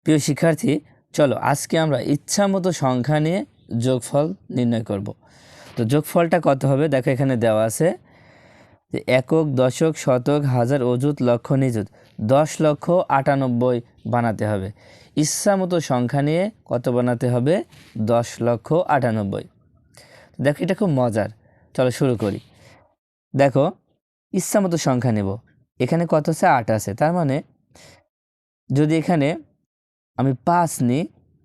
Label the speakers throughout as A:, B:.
A: প্রিয় শিক্ষার্থী, চলো আজকে আমরা ইচ্ছামতো সংখ্যা নিয়ে যোগফল নির্ণয় করব। তো যোগফলটা কত হবে দেখো, এখানে দেওয়া আছে যে একক, দশক, শতক, হাজার, অযুত, লক্ষ, নিযুত 10,98,000 বানাতে হবে। ইচ্ছামতো সংখ্যা নিয়ে কত বানাতে হবে? 10,98,000। দেখো এটা খুব মজার, চলো শুরু করি। দেখো ইচ্ছামতো সংখ্যা নেব, এখানে কত আছে? 8 আছে। তার মানে যদি এখানে আমি 5 নিই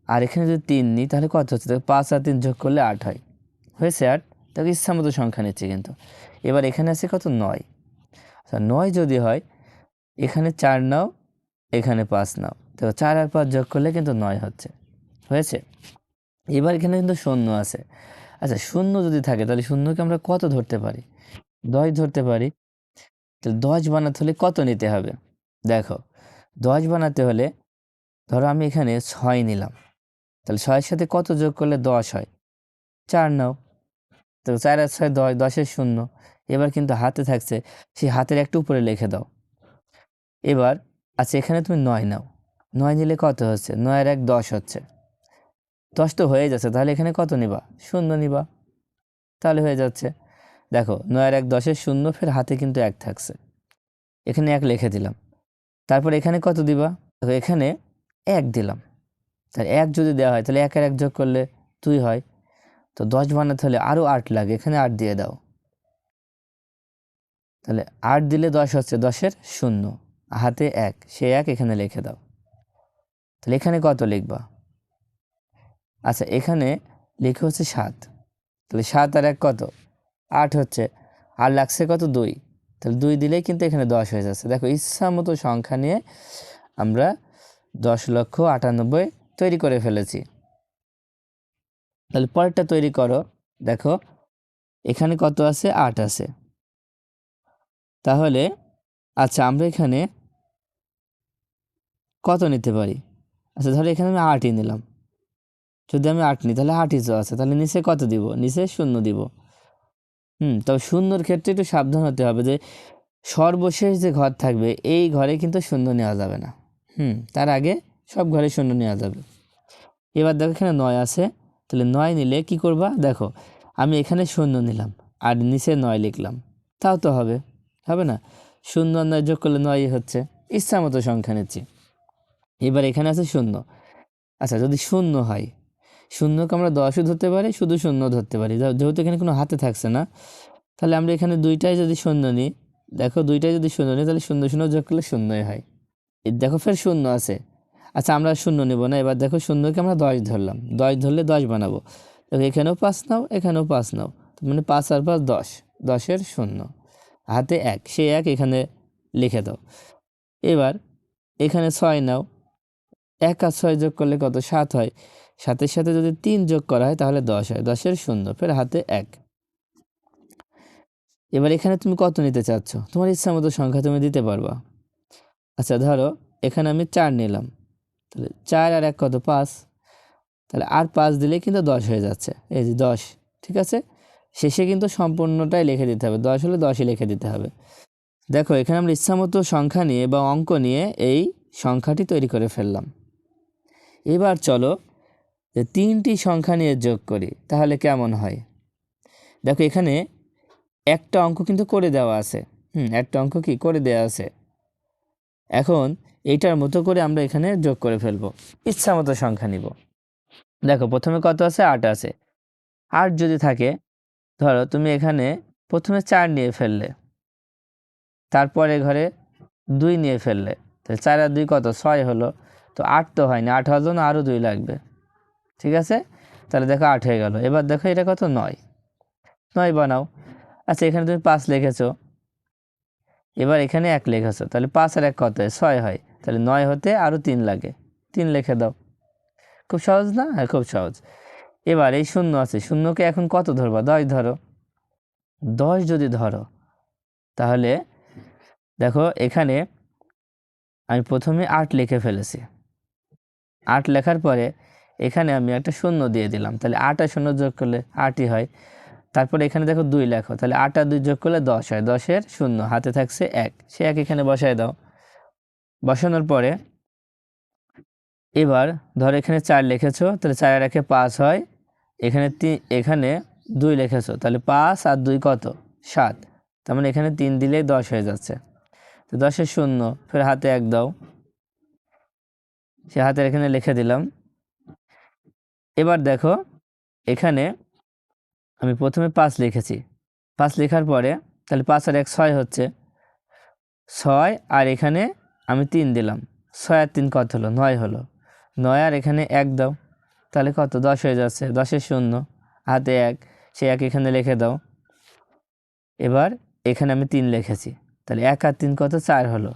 A: আর এখানে যদি 3 নিই তাহলে কত হচ্ছে? দেখো 5 আর 3 যোগ করলে 8 হয়। হয়েছে 8। দেখো ইচ্ছামতো সংখ্যা নিচ্ছে কিন্তু। এবার এখানে আছে কত? 9। আচ্ছা 9 যদি হয়, এখানে 4 নাও, এখানে 5 নাও। দেখো 4 আর 5 যোগ করলে কিন্তু 9 হচ্ছে। হয়েছে। এবার এখানে কিন্তু শূন্য আছে। আচ্ছা শূন্য যদি থাকে তাহলে শূন্যকে আমরা কত ধরতে পারি? 10 ধরতে পারি। তাহলে 10 বানাতে হলে কত নিতে হবে? দেখো 10 বানাতে হলে ধরো আমি এখানে 6 নিলাম, তাহলে 6-এর সাথে কত যোগ করলে 10 হয়? 4 নাও। তো 4 আর 6 10, 10-এর শূন্য। এবার কিন্তু হাতে থাকছে, সেই হাতের একটু উপরে লিখে দাও। এবার আচ্ছা এখানে তুমি 9 নাও, 9 নিলে কত হচ্ছে? 9 আর 1 10 হচ্ছে। 10 তো হয়ে যাচ্ছে, তাহলে এখানে কত নিবা? শূন্য নিবা, তাহলে হয়ে যাচ্ছে। দেখো 9 আর 1 10-এর শূন্য, ফের হাতে কিন্তু 1 থাকছে, এখানে 1 লিখে দিলাম। তারপর এখানে কত দিবা? দেখো এখানে 1 দিলাম। তাহলে 1 যদি দেওয়া হয় তাহলে 1 আর 1 যোগ করলে 2 হয়। তো 10 বানাতে হলে আরও 8 লাগে, এখানে 8 দিয়ে দাও। তাহলে 8 দিলে 10 হচ্ছে, 10-এর শূন্য, হাতে 1, সে 1 এখানে লিখে দাও। তাহলে এখানে কত লিখবা? আচ্ছা এখানে লিখে হচ্ছে 7। তাহলে 7 আর 1 কত? 8 হচ্ছে। আর লাগছে কত? 2। তাহলে 2 দিলেই কিন্তু এখানে 10 হয়ে যাচ্ছে। দেখো ইচ্ছা মতো সংখ্যা নিয়ে আমরা 10,98,000 তৈরি করে ফেলেছি। তাহলে পরেরটা তৈরি করো। দেখো এখানে কত আছে? 8 আছে। তাহলে আচ্ছা আমরা এখানে কত নিতে পারি? আচ্ছা ধরো এখানে আমি 8ই নিলাম। যদি আমি 8 নিই তাহলে 8ই তো আছে, তাহলে নিচে কত দিব? নিচে শূন্য দিব। তবে শূন্যর ক্ষেত্রে একটু সাবধান হতে হবে যে সর্বশেষ যে ঘর থাকবে এই ঘরে কিন্তু শূন্য নেওয়া যাবে না। তার আগে সব ঘরে শূন্য নেওয়া যাবে। এবার দেখো এখানে 9 আছে, তাহলে 9 নিলে কি করবা? দেখো আমি এখানে শূন্য নিলাম আর নিচে 9 লিখলাম, তাও তো হবে? হবে না? শূন্য আর 9 যোগ করলে 9ই হচ্ছে। ইচ্ছা মতো সংখ্যা নিচ্ছি। এবার এখানে আছে শূন্য। আচ্ছা যদি শূন্য হয়, শূন্যকে আমরা 10ও ধরতে পারি, শুধু শূন্য ধরতে পারি। যেহেতু এখানে কোনো হাতে থাকছে না, তাহলে আমরা এখানে দুইটাই যদি শূন্য নিই, দেখো দুইটাই যদি শূন্য নিই তাহলে শূন্য শূন্য যোগ করলে শূন্যই হয়। দেখো ফের শূন্য আছে। আচ্ছা আমরা শূন্য নেব না, এবার দেখো শূন্যকে আমরা 10 ধরলাম, 10 ধরলে 10 বানাবো। দেখো এখানেও 5 নাও, এখানেও 5 নাও, মানে 5 আর 5 10, 10-এর শূন্য, হাতে 1, সে 1 এখানে লিখে দাও। এবার এখানে 6 নাও, 1 আর 6 যোগ করলে কত? 7 হয়। 7-এর সাথে যদি 3 যোগ করা হয় তাহলে 10 হয়, 10-এর শূন্য, ফের হাতে 1। এবার এখানে তুমি কত নিতে চাচ্ছ? তোমার ইচ্ছা মতো সংখ্যা তুমি দিতে পারবা। আচ্ছা ধরো এখানে আমি 4 নিলাম, তাহলে 4 আর 1 কত? 5। তাহলে আর 5 দিলে কিন্তু 10 হয়ে যাচ্ছে, এই যে 10। ঠিক আছে, শেষে কিন্তু সম্পূর্ণটাই লিখে দিতে হবে, 10 হলে 10ই লিখে দিতে হবে। দেখো এখানে আমরা ইচ্ছামতো সংখ্যা নিয়ে বা অঙ্ক নিয়ে এই সংখ্যাটি তৈরি করে ফেললাম। এবার চলো যে 3টি সংখ্যা নিয়ে যোগ করি, তাহলে কেমন হয়? দেখো এখানে একটা অঙ্ক কিন্তু করে দেওয়া আছে। একটা অঙ্ক কি করে দেওয়া আছে। এখন এইটার মতো করে আমরা এখানে যোগ করে ফেলবো, ইচ্ছা মতো সংখ্যা নিব। দেখো প্রথমে কত আছে? 8 আছে। 8 যদি থাকে, ধরো তুমি এখানে প্রথমে 4 নিয়ে ফেললে, তারপরে ঘরে 2 নিয়ে ফেললে, তাহলে 4 আর 2 কত? 6 হলো। তো 8 তো হয়নি, 8 হওয়ার জন্য আরও 2 লাগবে। ঠিক আছে, তাহলে দেখো 8 হয়ে গেল। এবার দেখো এটা কত? 9। 9 বানাও। আচ্ছা এখানে তুমি 5 লিখেছো, এবার এখানে 1 লিখেছো, তাহলে 5 আর 1 কত হয়? 6 হয়। তাহলে 9 হতে আরও 3 লাগে, 3 লিখে দাও। খুব সহজ না? হ্যাঁ খুব সহজ। এবার এই শূন্য আছে, শূন্যকে এখন কত ধরবা? 10 ধরো। 10 যদি ধরো তাহলে দেখো এখানে আমি প্রথমে 8 লিখে ফেলেছি। 8 লেখার পরে এখানে আমি একটা শূন্য দিয়ে দিলাম, তাহলে 8 আর শূন্য যোগ করলে 8ই হয়। তারপরে এখানে দেখো 2 লেখো, তাহলে 8 আর 2 যোগ করলে 10 হয়, 10-এর শূন্য, হাতে থাকছে 1, সে 1 এখানে বসায় দাও। বসানোর পরে এবার ধরো এখানে 4 লিখেছো, তাহলে 4 আর 1 5 হয়, এখানে 2 লিখেছো, তাহলে 5 আর 2 কত? 7। তার মানে এখানে 3 দিলেই 10 হয়ে যাচ্ছে। তো 10-এর শূন্য, ফের হাতে 1 দাও, সে হাতের এখানে লিখে দিলাম। এবার দেখো এখানে আমি প্রথমে 5 লিখেছি, 5 লেখার পরে তাহলে 5 আর 1 6 হচ্ছে, 6 আর এখানে আমি 3 দিলাম, 6 আর 3 কত হলো? 9 হলো। 9 আর এখানে 1 দাও, তাহলে কত? 10 হয়ে যাচ্ছে। 10-এর শূন্য, হাতে 1, সে 1 এখানে লিখে দাও। এবার এখানে আমি 3 লিখেছি, তাহলে 1 আর 3 কত? 4 হলো।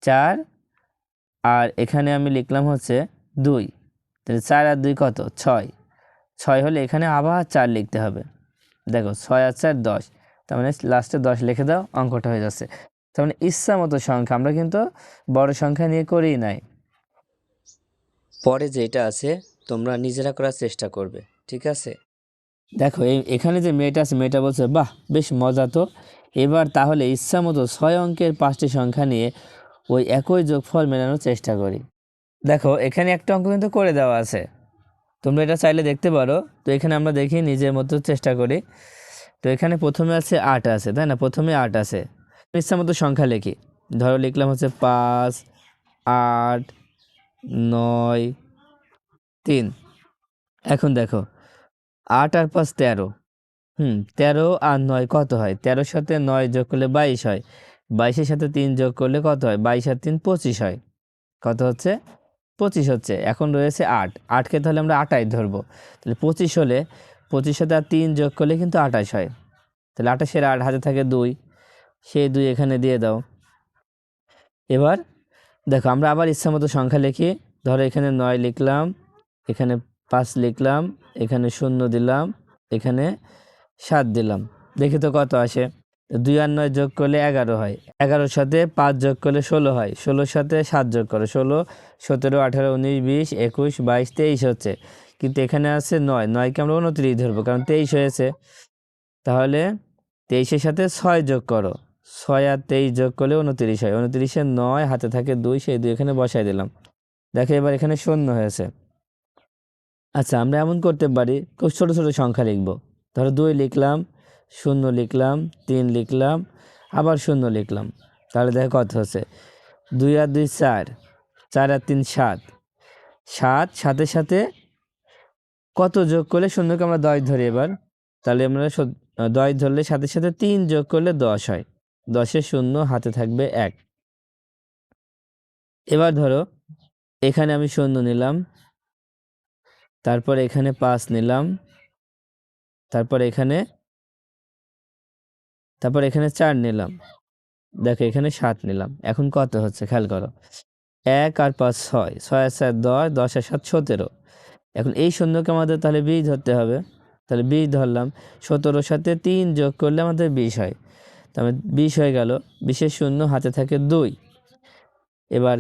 A: 4 আর এখানে আমি লিখলাম হচ্ছে 2, তাহলে 4 আর 2 কত? 6। 6 হলে এখানে আবার 4 লিখতে হবে। দেখো 6 আর 4 10, তার মানে লাস্টে 10 লিখে দাও, অঙ্কটা হয়ে যাচ্ছে। তার মানে ইচ্ছা মতো সংখ্যা, আমরা কিন্তু বড় সংখ্যা নিয়ে করেই নাই। পরে যেটা আছে তোমরা নিজেরা করার চেষ্টা করবে, ঠিক আছে? দেখো এখানে যে মেয়েটা আছে, মেয়েটা বলছে বাহ বেশ মজা তো। এবার তাহলে ইচ্ছা মতো 6 অঙ্কের 5টি সংখ্যা নিয়ে ওই একই যোগফল মেলানোর চেষ্টা করি। দেখো এখানে একটা অঙ্ক কিন্তু করে দেওয়া আছে, তোমরা এটা চাইলে দেখতে পারো। তো এখানে আমরা দেখি নিজের মতো চেষ্টা করি। তো এখানে প্রথমে আছে 8 আছে, তাই না? প্রথমে 8 আছে, ইচ্ছা মতো সংখ্যা লিখি। ধরো লিখলাম হচ্ছে 5, 8, 9, 3। এখন দেখো 8 আর 5 13, 13 আর 9 কত হয়? 13-এর সাথে 9 যোগ করলে 22 হয়, 22-এর সাথে 3 যোগ করলে কত হয়? 22 আর 3 25 হয়। কত হচ্ছে? 25 হচ্ছে। এখন রয়েছে 8, 8কে তাহলে আমরা 28 ধরবো, তাহলে 25 হলে 25 সাথে আর 3 যোগ করলে কিন্তু 28 হয়, তাহলে 28-এর 8 হাতে থাকে 2, সেই 2 এখানে দিয়ে দাও। এবার দেখো আমরা আবার ইচ্ছা মতো সংখ্যা লিখি। ধরো এখানে 9 লিখলাম, এখানে 5 লিখলাম, এখানে 0 দিলাম, এখানে 7 দিলাম, দেখি তো কত আসে। 2 আর 9 যোগ করলে 11 হয়, 11-এর সাথে 5 যোগ করলে 16 হয়, 16-এর সাথে 7 যোগ করো, 16, 17, 18, 19, 20, 21, 22, 23 হচ্ছে। কিন্তু এখানে আছে 9, 9কে আমরা 29 ধরবো, কারণ 23 হয়েছে। তাহলে 23-এর সাথে 6 যোগ করো, 6 আর 23 যোগ করলে 29 হয়, 29-এর 9 হাতে থাকে 2, সেই 2 এখানে বসাই দিলাম। দেখো এবার এখানে 0 হয়েছে। আচ্ছা আমরা এমন করতে পারি, খুব ছোটো ছোটো সংখ্যা লিখব। ধরো 2 লিখলাম, 0 লিখলাম, 3 লিখলাম, আবার 0 লিখলাম, তাহলে দেখো কত হচ্ছে? 2 আর 2 4, 4 আর 3 7, 7 সাথে সাথে কত যোগ করলে? শূন্যকে আমরা 10 ধরি এবার, তাহলে আমরা 10 ধরলে সাথে সাথে 3 যোগ করলে 10 হয়, 10-এর 0 হাতে থাকবে 1। এবার ধরো এখানে আমি 0 নিলাম, তারপর এখানে 5 নিলাম, তারপর এখানে 4 নিলাম, দেখো এখানে 7 নিলাম। এখন কত হচ্ছে খেয়াল করো, 1 আর 5 6, 6 আর 4 10, 10 আর 7 17। এখন এই শূন্যকে আমাদের তাহলে 20 ধরতে হবে, তাহলে 20 ধরলাম, 17-এর সাথে 3 যোগ করলে আমাদের 20 হয়, তাহলে 20 হয়ে গেল। 20-এর 0 হাতে থাকে 2। এবার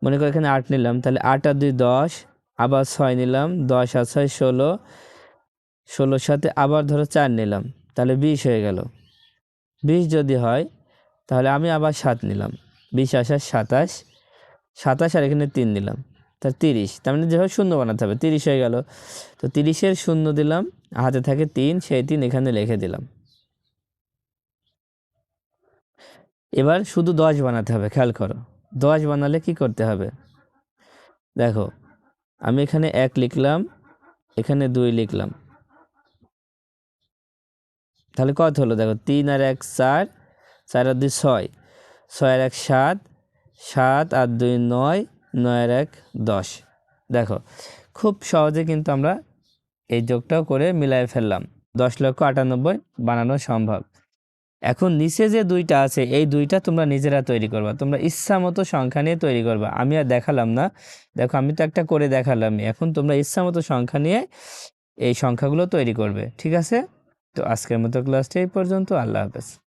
A: মনে করো এখানে 8 নিলাম, তাহলে 8 আর 2 10, আবার 6 নিলাম, 10 আর 6 16, 16-এর সাথে আবার ধরো 4 নিলাম, তাহলে 20 হয়ে গেল। 20 যদি হয় তাহলে আমি আবার 7 নিলাম, 20 আর 7 27, 27 আর এখানে 3 নিলাম, তাহলে 30। তার মানে যেভাবে 0 বানাতে হবে, 30 হয়ে গেল। তো 30-এর 0 দিলাম, হাতে থাকে 3, সেই 3 এখানে লিখে দিলাম। এবার শুধু 10 বানাতে হবে, খেয়াল করো 10 বানালে কি করতে হবে? দেখো আমি এখানে 1 লিখলাম, এখানে 2 লিখলাম, তাহলে কত হলো? দেখো 3 আর 1 4, 4 আর 2 6, 6 আর 1 7, 7 আর 2 9, 9 আর 1 10। দেখো খুব সহজে কিন্তু আমরা এই যোগটাও করে মিলাই ফেললাম, 10,98,000 বানানো সম্ভব। এখন নিচে যে 2টা আছে, এই 2টা তোমরা নিজেরা তৈরি করবা, তোমরা ইচ্ছা মতো সংখ্যা নিয়ে তৈরি করবা, আমি আর দেখালাম না। দেখো আমি তো একটা করে দেখালাম, এখন তোমরা ইচ্ছা মতো সংখ্যা নিয়ে এই সংখ্যাগুলো তৈরি করবে, ঠিক আছে? তো আজকের মতো ক্লাসটা এই পর্যন্ত। আল্লাহ হাফেজ।